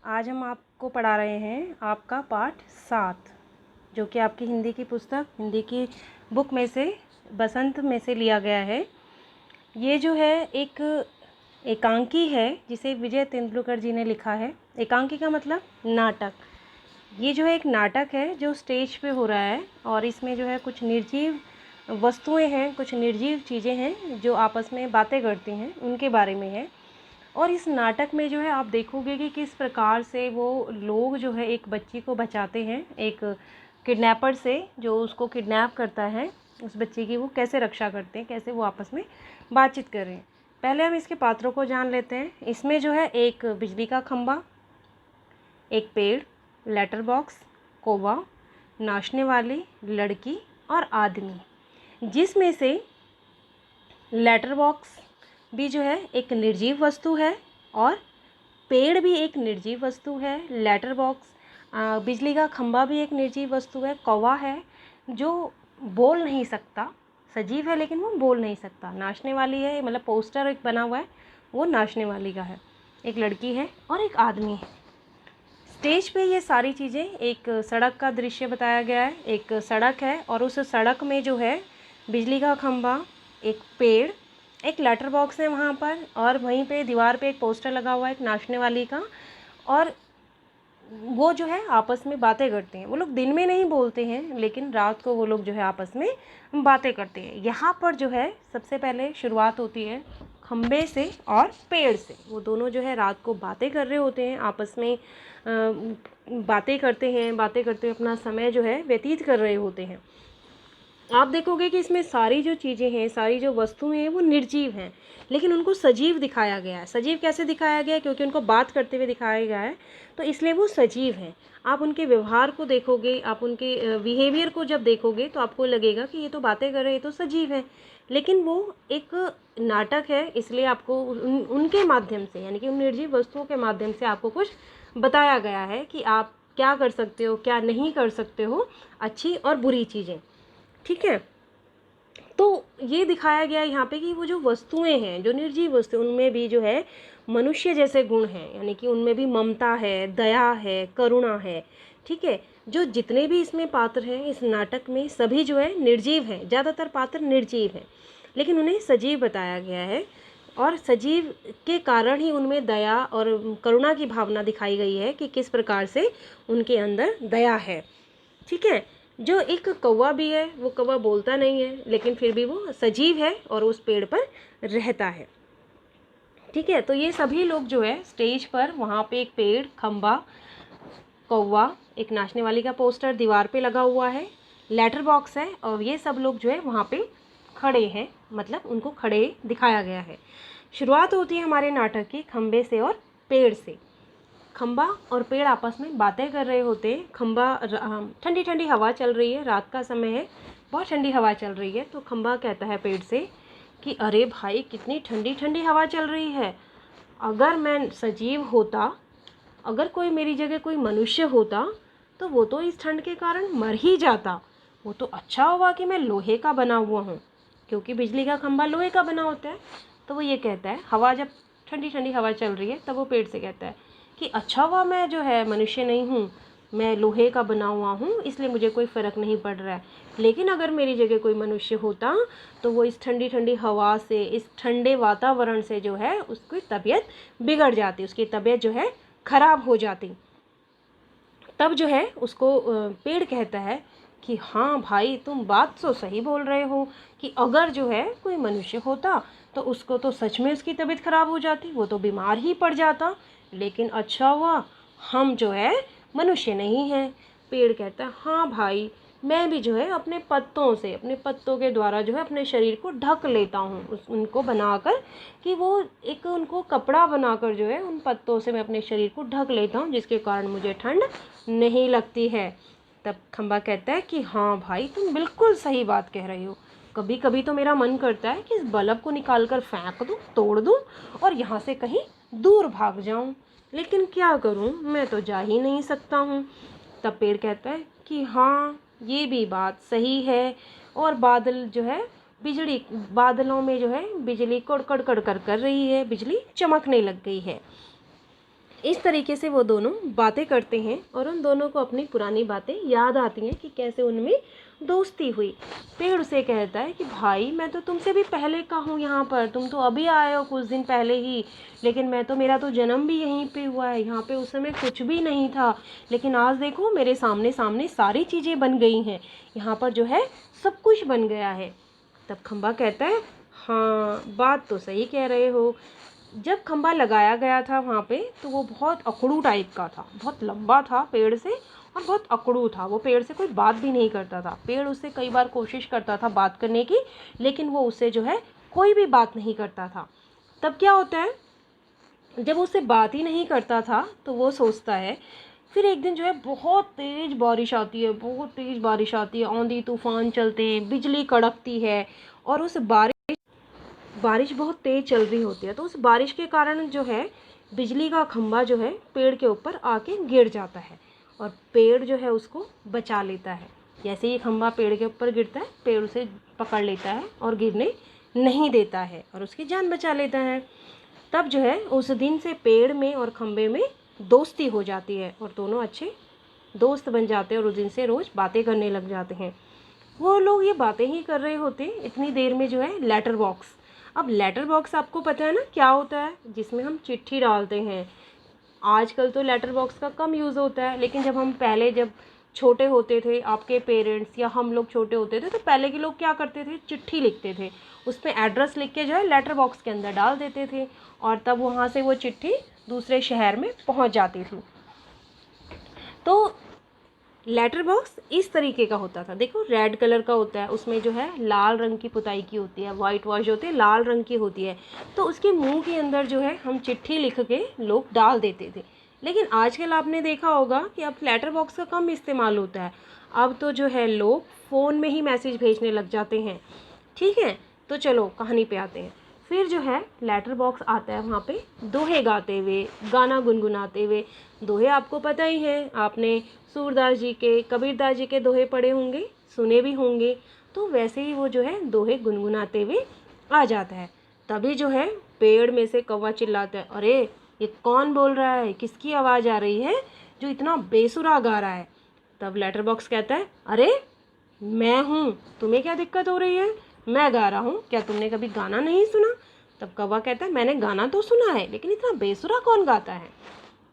आज हम आपको पढ़ा रहे हैं आपका पाठ 7, जो कि आपकी हिंदी की पुस्तक, हिंदी की बुक में से बसंत में से लिया गया है। ये जो है एक एकांकी है जिसे विजय तेंदुलकर जी ने लिखा है। एकांकी का मतलब नाटक। ये जो है एक नाटक है जो स्टेज पे हो रहा है और इसमें जो है कुछ निर्जीव वस्तुएं हैं, कुछ निर्जीव चीज़ें हैं जो आपस में बातें करती हैं, उनके बारे में है। और इस नाटक में जो है आप देखोगे कि किस प्रकार से वो लोग जो है एक बच्ची को बचाते हैं एक किडनैपर से, जो उसको किडनैप करता है। उस बच्ची की वो कैसे रक्षा करते हैं, कैसे वो आपस में बातचीत कर रहे हैं। पहले हम इसके पात्रों को जान लेते हैं। इसमें जो है एक बिजली का खंभा, एक पेड़, लेटर बॉक्स, कौवा, नाचने वाली लड़की और आदमी, जिसमें से लेटर बॉक्स भी जो है एक निर्जीव वस्तु है और पेड़ भी एक निर्जीव वस्तु है। लेटर बॉक्स, बिजली का खंभा भी एक निर्जीव वस्तु है। कौवा है जो बोल नहीं सकता, सजीव है लेकिन वो बोल नहीं सकता। नाचने वाली है, मतलब पोस्टर एक बना हुआ है, वो नाचने वाली का है। एक लड़की है और एक आदमी है। स्टेज पे ये सारी चीज़ें, एक सड़क का दृश्य बताया गया है। एक सड़क है और उस सड़क में जो है बिजली का खंभा, एक पेड़, एक लेटर बॉक्स है वहाँ पर, और वहीं पे दीवार पे एक पोस्टर लगा हुआ है एक नाचने वाली का। और वो जो है आपस में बातें करते हैं। वो लोग दिन में नहीं बोलते हैं लेकिन रात को वो लोग जो है आपस में बातें करते हैं। यहाँ पर जो है सबसे पहले शुरुआत होती है खम्बे से और पेड़ से। वो दोनों जो है रात को बातें कर रहे होते हैं, आपस में बातें करते हैं, बातें करते हुए अपना समय जो है व्यतीत कर रहे होते हैं। आप देखोगे कि इसमें सारी जो चीज़ें हैं, सारी जो वस्तुएं हैं वो निर्जीव हैं, लेकिन उनको सजीव दिखाया गया है। सजीव कैसे दिखाया गया है? क्योंकि उनको बात करते हुए दिखाया गया है, तो इसलिए वो सजीव हैं। आप उनके व्यवहार को देखोगे, आप उनके बिहेवियर को जब देखोगे तो आपको लगेगा कि ये तो बातें कर रहे हैं, तो सजीव हैं। लेकिन वो एक नाटक है, इसलिए आपको उनके माध्यम से, यानी कि उन निर्जीव वस्तुओं के माध्यम से आपको कुछ बताया गया है कि आप क्या कर सकते हो, क्या नहीं कर सकते हो, अच्छी और बुरी चीज़ें। ठीक है, तो ये दिखाया गया यहाँ पे कि वो जो वस्तुएं हैं, जो निर्जीव वस्तु, उनमें भी जो है मनुष्य जैसे गुण हैं, यानी कि उनमें भी ममता है, दया है, करुणा है। ठीक है, जो जितने भी इसमें पात्र हैं इस नाटक में, सभी जो है निर्जीव हैं। ज़्यादातर पात्र निर्जीव हैं लेकिन उन्हें सजीव बताया गया है, और सजीव के कारण ही उनमें दया और करुणा की भावना दिखाई गई है कि किस प्रकार से उनके अंदर दया है। ठीक है, जो एक कौवा भी है, वो कौवा बोलता नहीं है लेकिन फिर भी वो सजीव है और उस पेड़ पर रहता है। ठीक है, तो ये सभी लोग जो है स्टेज पर, वहाँ पे एक पेड़, खंबा, कौवा, एक नाचने वाली का पोस्टर दीवार पे लगा हुआ है, लेटर बॉक्स है, और ये सब लोग जो है वहाँ पे खड़े हैं, मतलब उनको खड़े दिखाया गया है। शुरुआत होती है हमारे नाटक की खंबे से और पेड़ से। खंबा और पेड़ आपस में बातें कर रहे होते हैं। खंबा, ठंडी ठंडी हवा चल रही है, रात का समय है, बहुत ठंडी हवा चल रही है। तो खंबा कहता है पेड़ से कि अरे भाई, कितनी ठंडी ठंडी हवा चल रही है। अगर मैं सजीव होता, अगर कोई मेरी जगह कोई मनुष्य होता, तो वो तो इस ठंड के कारण मर ही जाता। वो तो अच्छा हुआ कि मैं लोहे का बना हुआ हूँ, क्योंकि बिजली का खंबा लोहे का बना होता है। तो वो ये कहता है, हवा जब ठंडी ठंडी हवा चल रही है तब वो पेड़ से कहता है कि अच्छा हुआ मैं जो है मनुष्य नहीं हूँ, मैं लोहे का बना हुआ हूँ, इसलिए मुझे कोई फ़र्क नहीं पड़ रहा है। लेकिन अगर मेरी जगह कोई मनुष्य होता तो वो इस ठंडी ठंडी हवा से, इस ठंडे वातावरण से जो है उसकी तबीयत बिगड़ जाती, उसकी तबीयत जो है ख़राब हो जाती। तब जो है उसको पेड़ कहता है कि हाँ भाई, तुम बात तो सही बोल रहे हो कि अगर जो है कोई मनुष्य होता तो उसको तो सच में उसकी तबीयत ख़राब हो जाती, वो तो बीमार ही पड़ जाता। लेकिन अच्छा हुआ हम जो है मनुष्य नहीं हैं। पेड़ कहता है, हाँ भाई, मैं भी जो है अपने पत्तों से, अपने पत्तों के द्वारा जो है अपने शरीर को ढक लेता हूँ, उनको बनाकर, कि वो एक उनको कपड़ा बनाकर जो है उन पत्तों से मैं अपने शरीर को ढक लेता हूँ, जिसके कारण मुझे ठंड नहीं लगती है। तब खंबा कहता है कि हाँ भाई, तुम बिल्कुल सही बात कह रही हो। कभी कभी तो मेरा मन करता है कि इस बल्ब को निकाल कर फेंक दूँ, तोड़ दूँ और यहाँ से कहीं दूर भाग जाऊँ, लेकिन क्या करूँ, मैं तो जा ही नहीं सकता हूँ। तब पेड़ कहता है कि हाँ, ये भी बात सही है। और बादल जो है, बिजली, बादलों में जो है बिजली कड़कड़ कड़कड़ कर रही है, बिजली चमकने लग गई है। इस तरीके से वो दोनों बातें करते हैं और उन दोनों को अपनी पुरानी बातें याद आती हैं कि कैसे उनमें दोस्ती हुई। पेड़ उसे कहता है कि भाई मैं तो तुमसे भी पहले का हूँ यहाँ पर, तुम तो अभी आए हो कुछ दिन पहले ही, लेकिन मेरा तो जन्म भी यहीं पे हुआ है, यहाँ पे उस समय कुछ भी नहीं था, लेकिन आज देखो मेरे सामने सामने सारी चीज़ें बन गई हैं, यहाँ पर जो है सब कुछ बन गया है। तब खम्बा कहता है हाँ बात तो सही कह रहे हो। जब खम्बा लगाया गया था वहाँ पे तो वो बहुत अकड़ू टाइप का था, बहुत लंबा था पेड़ से और बहुत अकड़ू था। वो पेड़ से कोई बात भी नहीं करता था। पेड़ उससे कई बार कोशिश करता था बात करने की, लेकिन वो उससे जो है कोई भी बात नहीं करता था। तब क्या होता है, जब उससे बात ही नहीं करता था तो वो सोचता है, फिर एक दिन जो है बहुत तेज़ बारिश आती है, बहुत तेज़ बारिश आती है, आंधी तूफान चलते हैं, बिजली कड़कती है और उस बारिश बहुत तेज़ चल रही होती है। तो उस बारिश के कारण जो है बिजली का खंभा जो है पेड़ के ऊपर आके गिर जाता है और पेड़ जो है उसको बचा लेता है। जैसे ही खंभा पेड़ के ऊपर गिरता है पेड़ उसे पकड़ लेता है और गिरने नहीं देता है और उसकी जान बचा लेता है। तब जो है उस दिन से पेड़ में और खंभे में दोस्ती हो जाती है और दोनों अच्छे दोस्त बन जाते हैं और उस दिन से रोज़ बातें करने लग जाते हैं। वो लोग ये बातें ही कर रहे होते इतनी देर में जो है लेटर बॉक्स, अब लेटर बॉक्स आपको पता है ना क्या होता है, जिसमें हम चिट्ठी डालते हैं। आजकल तो लेटर बॉक्स का कम यूज़ होता है, लेकिन जब छोटे होते थे, आपके पेरेंट्स या हम लोग छोटे होते थे, तो पहले के लोग क्या करते थे, चिट्ठी लिखते थे, उसमें एड्रेस लिख के जो है लेटर बॉक्स के अंदर डाल देते थे और तब वहाँ से वो चिट्ठी दूसरे शहर में पहुँच जाती थी। तो लेटर बॉक्स इस तरीके का होता था, देखो रेड कलर का होता है, उसमें जो है लाल रंग की पुताई की होती है, वाइट वॉश होती है, लाल रंग की होती है। तो उसके मुंह के अंदर जो है हम चिट्ठी लिख के लोग डाल देते थे। लेकिन आजकल आपने देखा होगा कि अब लेटर बॉक्स का कम इस्तेमाल होता है, अब तो जो है लोग फ़ोन में ही मैसेज भेजने लग जाते हैं। ठीक है, तो चलो कहानी पे आते हैं। फिर जो है लेटर बॉक्स आता है वहाँ पे दोहे गाते हुए, गाना गुनगुनाते हुए। दोहे आपको पता ही है, आपने सूरदास जी के, कबीरदास जी के दोहे पढ़े होंगे, सुने भी होंगे। तो वैसे ही वो जो है दोहे गुनगुनाते हुए आ जाता है। तभी जो है पेड़ में से कौवा चिल्लाता है, अरे ये कौन बोल रहा है, किसकी आवाज़ आ रही है जो इतना बेसुरा गा रहा है। तब लेटर बॉक्स कहता है, अरे मैं हूँ, तुम्हें क्या दिक्कत हो रही है, मैं गा रहा हूँ, क्या तुमने कभी गाना नहीं सुना। तब कौवा कहता है, मैंने गाना तो सुना है, लेकिन इतना बेसुरा कौन गाता है।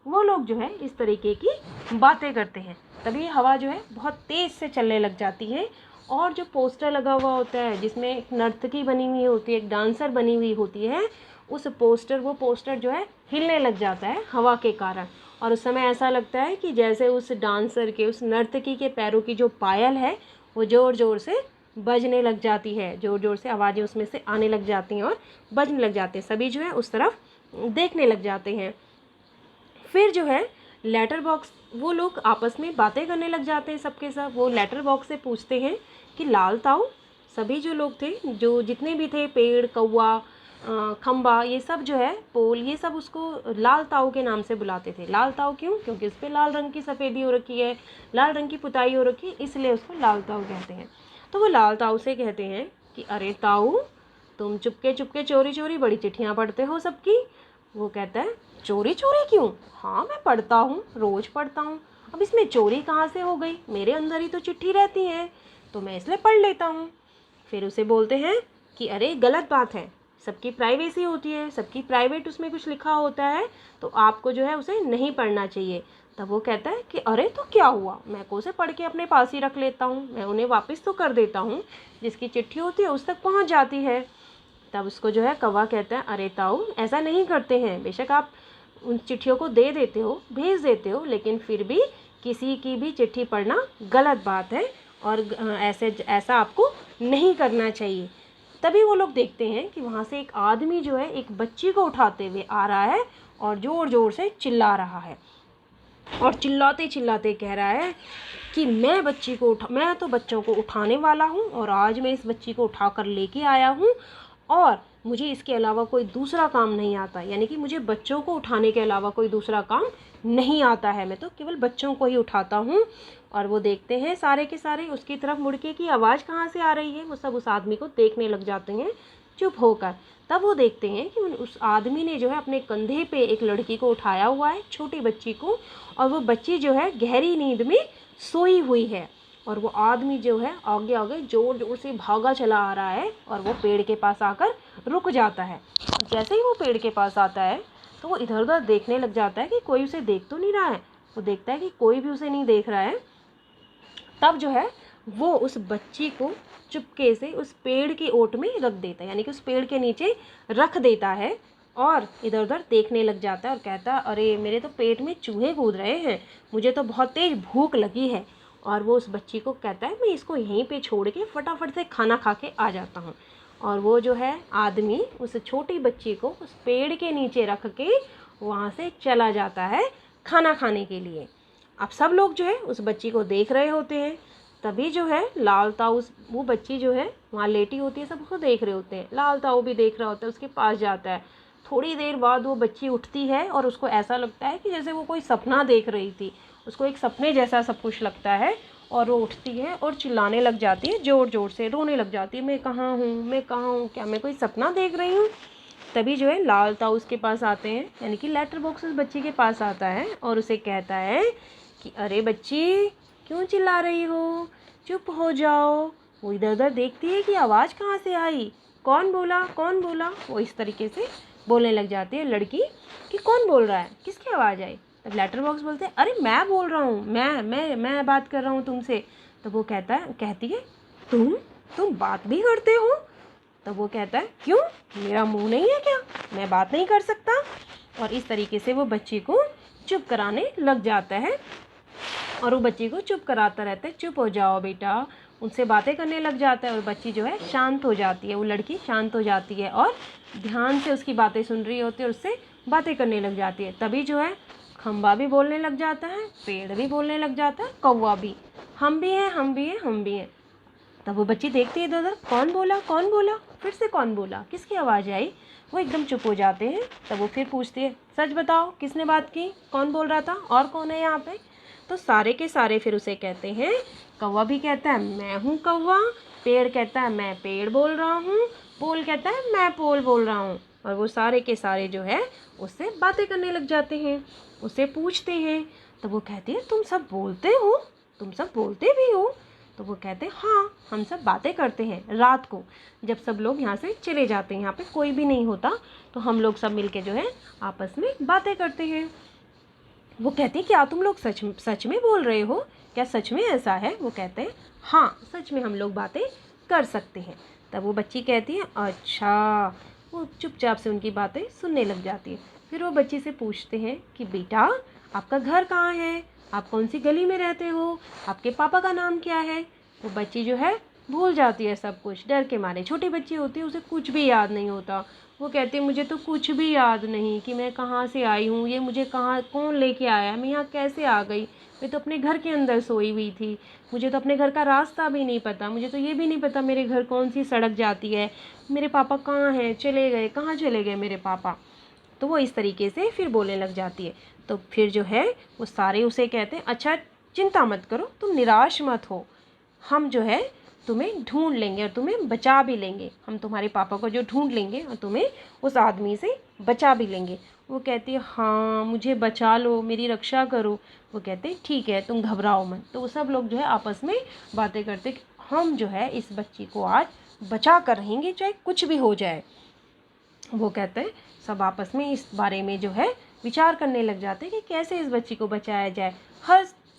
वो लोग जो है इस तरीके की बातें करते हैं। तभी हवा जो है बहुत तेज़ से चलने लग जाती है और जो पोस्टर लगा हुआ होता है, जिसमें एक नर्तकी बनी हुई होती है, एक डांसर बनी हुई होती है, वो पोस्टर जो है हिलने लग जाता है हवा के कारण। और उस समय ऐसा लगता है कि जैसे उस डांसर के, उस नर्तकी के पैरों की जो पायल है वो ज़ोर ज़ोर से बजने लग जाती है, ज़ोर ज़ोर से आवाज़ें उसमें से आने लग जाती हैं और बजने लग जाते हैं। सभी जो है उस तरफ देखने लग जाते हैं। फिर जो है लेटर बॉक्स, वो लोग आपस में बातें करने लग जाते हैं सबके सब। वो लेटर बॉक्स से पूछते हैं कि लाल ताऊ, सभी जो लोग थे, जो जितने भी थे, पेड़, कौवा, खम्बा, ये सब जो है, पोल, ये सब उसको लाल ताऊ के नाम से बुलाते थे। लाल ताऊ क्यों, क्योंकि उस पर लाल रंग की सफ़ेदी हो रखी है, लाल रंग की पुताई हो रखी है, इसलिए उसको लाल ताऊ कहते हैं। तो वो लाल ताऊ से कहते हैं कि अरे ताऊ, तुम चुपके चुपके चोरी चोरी बड़ी चिट्ठियाँ पढ़ते हो सबकी। वो कहता है, चोरी चोरी क्यों, हाँ मैं पढ़ता हूँ, रोज़ पढ़ता हूँ, अब इसमें चोरी कहाँ से हो गई, मेरे अंदर ही तो चिट्ठी रहती है, तो मैं इसलिए पढ़ लेता हूँ। फिर उसे बोलते हैं कि अरे गलत बात है, सबकी प्राइवेसी होती है, सबकी प्राइवेट उसमें कुछ लिखा होता है, तो आपको जो है उसे नहीं पढ़ना चाहिए। तब वो कहता है कि अरे तो क्या हुआ, मैं को उसे पढ़ के अपने पास ही रख लेता हूँ, मैं उन्हें वापस तो कर देता हूँ, जिसकी चिट्ठी होती है उस तक पहुँच जाती है। तब उसको जो है कौवा कहता है, अरे ताऊ ऐसा नहीं करते हैं, बेशक आप उन चिट्ठियों को दे देते हो, भेज देते हो, लेकिन फिर भी किसी की भी चिट्ठी पढ़ना गलत बात है और ऐसा आपको नहीं करना चाहिए। तभी वो लोग देखते हैं कि वहाँ से एक आदमी जो है एक बच्ची को उठाते हुए आ रहा है और ज़ोर ज़ोर से चिल्ला रहा है और चिल्लाते चिल्लाते कह रहा है कि मैं तो बच्चों को उठाने वाला हूँ और आज मैं इस बच्ची को उठा कर लेके आया हूँ और मुझे इसके अलावा कोई दूसरा काम नहीं आता, यानी कि मुझे बच्चों को उठाने के अलावा कोई दूसरा काम नहीं आता है, मैं तो केवल बच्चों को ही उठाता हूँ। और वो देखते हैं सारे के सारे उसकी तरफ मुड़ के कि आवाज़ कहाँ से आ रही है, वो सब उस आदमी को देखने लग जाते हैं चुप होकर। तब वो देखते हैं कि उस आदमी ने जो है अपने कंधे पे एक लड़की को उठाया हुआ है, छोटी बच्ची को, और वो बच्ची जो है गहरी नींद में सोई हुई है। और वो आदमी जो है आगे आगे जोर जोर से भागा चला आ रहा है और वो पेड़ के पास आकर रुक जाता है। जैसे ही वो पेड़ के पास आता है तो वो इधर उधर देखने लग जाता है कि कोई उसे देख तो नहीं रहा है। वो देखता है कि कोई भी उसे नहीं देख रहा है। तब जो है वो उस बच्ची को चुपके से उस पेड़ की ओट में रख देता है, यानी कि उस पेड़ के नीचे रख देता है और इधर उधर देखने लग जाता है और कहता है, अरे मेरे तो पेट में चूहे कूद रहे हैं, मुझे तो बहुत तेज भूख लगी है। और वो उस बच्ची को कहता है, मैं इसको यहीं पे छोड़ के फटाफट से खाना खा के आ जाता हूँ। और वो जो है आदमी उस छोटी बच्ची को उस पेड़ के नीचे रख के वहाँ से चला जाता है खाना खाने के लिए। अब सब लोग जो है उस बच्ची को देख रहे होते हैं। तभी जो है लाल ताऊ, वो बच्ची जो है वहाँ लेटी होती है, सब उसको देख रहे होते हैं। लाल ताऊ भी देख रहा होता है, उसके पास जाता है। थोड़ी देर बाद वो बच्ची उठती है और उसको ऐसा लगता है कि जैसे वो कोई सपना देख रही थी, उसको एक सपने जैसा सब कुछ लगता है। और वो उठती है और चिल्लाने लग जाती है, ज़ोर ज़ोर से रोने लग जाती है, मैं कहाँ हूँ, मैं कहाँ हूँ, क्या मैं कोई सपना देख रही हूँ। तभी जो है लाल ताऊ उसके पास आते हैं, यानी कि लेटर बॉक्स उस बच्ची के पास आता है और उसे कहता है कि अरे बच्ची, क्यों चिल्ला रही हो, चुप हो जाओ। वो इधर उधर देखती है कि आवाज़ कहाँ से आई, कौन बोला, कौन बोला। वो इस तरीके से बोलने लग जाती है लड़की कि कौन बोल रहा है, किसकी आवाज़ आई। तब लेटर बॉक्स बोलते हैं, अरे मैं बोल रहा हूँ, मैं बात कर रहा हूँ तुमसे। तो वो कहती है, तुम बात भी करते हो। तब वो कहता है, क्यों, मेरा मुंह नहीं है क्या, मैं बात नहीं कर सकता। और इस तरीके से वो बच्ची को चुप कराने लग जाता है और वो बच्ची को चुप कराता रहता है, चुप हो जाओ बेटा। उनसे बातें करने लग जाता है और बच्ची जो है शांत हो जाती है, वो लड़की शांत हो जाती है और ध्यान से उसकी बातें सुन रही होती है और उससे बातें करने लग जाती है। तभी जो है खम्बा भी बोलने लग जाता है, पेड़ भी बोलने लग जाता है, कौवा भी, हम भी हैं, हम भी हैं, हम भी हैं। तब वो बच्ची देखती है इधर उधर, कौन बोला, कौन बोला, फिर से कौन बोला, किसकी आवाज़ आई। वो एकदम चुप हो जाते हैं। तब वो फिर पूछती है, सच बताओ किसने बात की, कौन बोल रहा था, और कौन है यहाँ पे। तो सारे के सारे फिर उसे कहते हैं, कौवा भी कहता है मैं हूँ कौवा, पेड़ कहता है मैं पेड़ बोल रहा हूँ, पोल कहता है मैं पोल बोल रहा हूँ। और वो सारे के सारे जो है उससे बातें करने लग जाते हैं, उससे पूछते हैं। तो वो कहती है, तुम सब बोलते हो, तुम सब बोलते भी हो। तो वो कहते हैं, हाँ हम सब बातें करते हैं रात को, जब सब लोग यहाँ से चले जाते हैं, यहाँ पे कोई भी नहीं होता, तो हम लोग सब मिलके जो है आपस में बातें करते हैं। वो कहते हैं, क्या तुम लोग सच में बोल रहे हो, क्या सच में ऐसा है। वो कहते हैं, हाँ सच में हम लोग बातें कर सकते हैं। तब वो बच्ची कहती है, अच्छा। वो चुपचाप से उनकी बातें सुनने लग जाती है। फिर वो बच्ची से पूछते हैं कि बेटा आपका घर कहाँ है, आप कौन सी गली में रहते हो, आपके पापा का नाम क्या है। वो बच्ची जो है भूल जाती है सब कुछ, डर के मारे, छोटी बच्ची होती है, उसे कुछ भी याद नहीं होता। वो कहती है, मुझे तो कुछ भी याद नहीं कि मैं कहाँ से आई हूँ, ये मुझे कहाँ कौन लेके आया, मैं यहाँ कैसे आ गई, मैं तो अपने घर के अंदर सोई हुई थी, मुझे तो अपने घर का रास्ता भी नहीं पता, मुझे तो ये भी नहीं पता मेरे घर कौन सी सड़क जाती है, मेरे पापा कहाँ हैं, चले गए, कहाँ चले गए मेरे पापा। तो वो इस तरीके से फिर बोलने लग जाती है। तो फिर जो है वो सारे उसे कहते हैं, अच्छा चिंता मत करो, तुम निराश मत हो, हम जो है तुम्हें ढूंढ लेंगे और तुम्हें बचा भी लेंगे, हम तुम्हारे पापा को जो ढूंढ लेंगे और तुम्हें उस आदमी से बचा भी लेंगे। वो कहती है, हाँ मुझे बचा लो, मेरी रक्षा करो। वो कहते हैं, ठीक है तुम घबराओ मत। तो वो सब लोग जो है आपस में बातें करते कि हम जो है इस बच्ची को आज बचा कर रहेंगे, चाहे कुछ भी हो जाए। वो कहते हैं, सब आपस में इस बारे में जो है विचार करने लग जाते हैं कि कैसे इस बच्ची को बचाया जाए।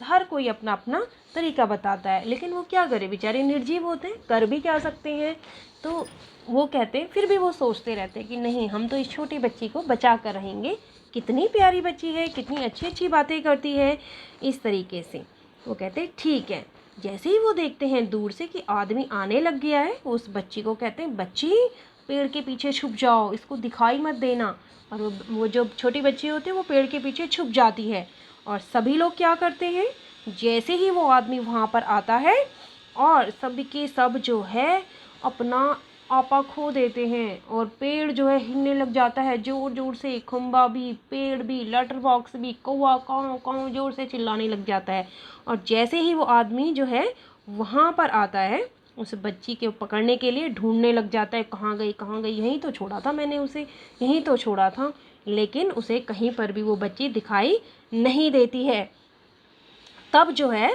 हर कोई अपना अपना तरीका बताता है, लेकिन वो क्या करे, बेचारे निर्जीव होते हैं, कर भी क्या सकते हैं। तो वो कहते हैं, फिर भी वो सोचते रहते हैं कि नहीं, हम तो इस छोटी बच्ची को बचा कर रहेंगे, कितनी प्यारी बच्ची है, कितनी अच्छी अच्छी बातें करती है, इस तरीके से। वो कहते हैं ठीक है। जैसे ही वो देखते हैं दूर से कि आदमी आने लग गया है, उस बच्ची को कहते हैं, बच्ची पेड़ के पीछे छुप जाओ, इसको दिखाई मत देना। और वो जो छोटी बच्ची होती है वो पेड़ के पीछे छुप जाती है। और सभी लोग क्या करते हैं, जैसे ही वो आदमी वहाँ पर आता है और सब के सब जो है अपना आपा खो देते हैं और पेड़ जो है हिलने लग जाता है ज़ोर ज़ोर से, खंबा भी, पेड़ भी, लेटर बॉक्स भी, कौवा काऊ काऊ ज़ोर से चिल्लाने लग जाता है। और जैसे ही वो आदमी जो है वहाँ पर आता है उस बच्ची के पकड़ने के लिए ढूंढने लग जाता है, कहाँ गई कहाँ गई, यहीं तो छोड़ा था मैंने उसे, यहीं तो छोड़ा था। लेकिन उसे कहीं पर भी वो बच्ची दिखाई नहीं देती है। तब जो है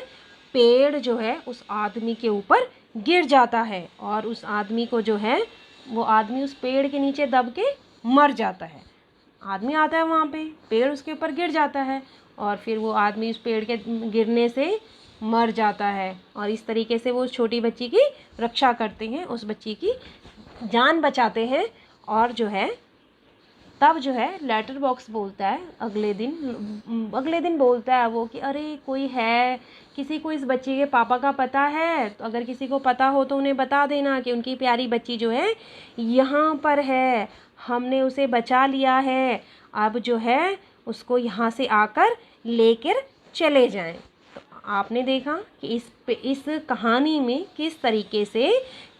पेड़ जो है उस आदमी के ऊपर गिर जाता है और उस आदमी को जो है वो आदमी उस पेड़ के नीचे दब के मर जाता है। आदमी आता है वहाँ पे, पेड़ उसके ऊपर गिर जाता है और फिर वो आदमी उस पेड़ के गिरने से मर जाता है। और इस तरीके से वो उस छोटी बच्ची की रक्षा करते हैं, उस बच्ची की जान बचाते हैं। और जो है तब जो है लेटर बॉक्स बोलता है अगले दिन बोलता है वो कि अरे कोई है, किसी को इस बच्ची के पापा का पता है, तो अगर किसी को पता हो तो उन्हें बता देना कि उनकी प्यारी बच्ची जो है यहाँ पर है, हमने उसे बचा लिया है, अब जो है उसको यहाँ से आकर लेकर चले जाएं। तो आपने देखा कि इस कहानी में किस तरीके से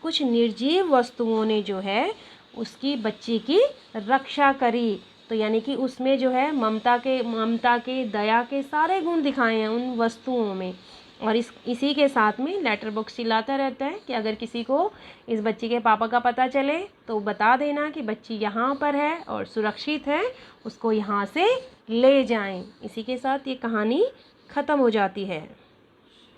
कुछ निर्जीव वस्तुओं ने जो है उसकी बच्ची की रक्षा करी। तो यानी कि उसमें जो है ममता के दया के सारे गुण दिखाए हैं उन वस्तुओं में। और इसी के साथ में लेटर बॉक्स चिल्लाता रहता है कि अगर किसी को इस बच्ची के पापा का पता चले तो बता देना कि बच्ची यहाँ पर है और सुरक्षित है, उसको यहाँ से ले जाएं। इसी के साथ ये कहानी ख़त्म हो जाती है।